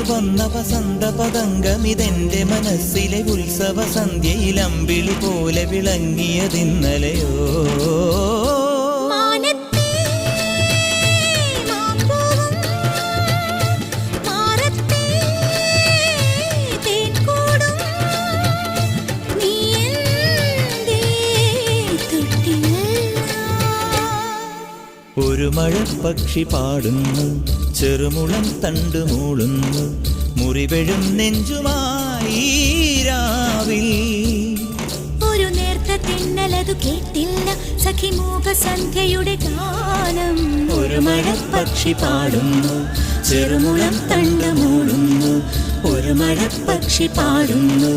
വന്ന വസന്ത പതംഗമിതെന്റെ മനസ്സിലെ ഉത്സവ സന്ധ്യയിൽ അമ്പിളി പോലെ വിളങ്ങിയതിന്നലെയോ. ഒരു മഴപ്പക്ഷി പാടുന്നു, ചെറുമുളം തണ്ടു മൂളുന്നു, മുറിവെഴും നെഞ്ചുമായി രാവിൽ. ഒരു നേർത്ത തിന്നലതു കേട്ടില്ല സഖിമൂക സന്ധ്യയുടെ ഗാനം. ഒരു മഴപ്പക്ഷി പാടുന്നു, ചെറുമുളം തണ്ടു മൂളുന്നു, ഒരു മഴപ്പക്ഷി പാടുന്നു,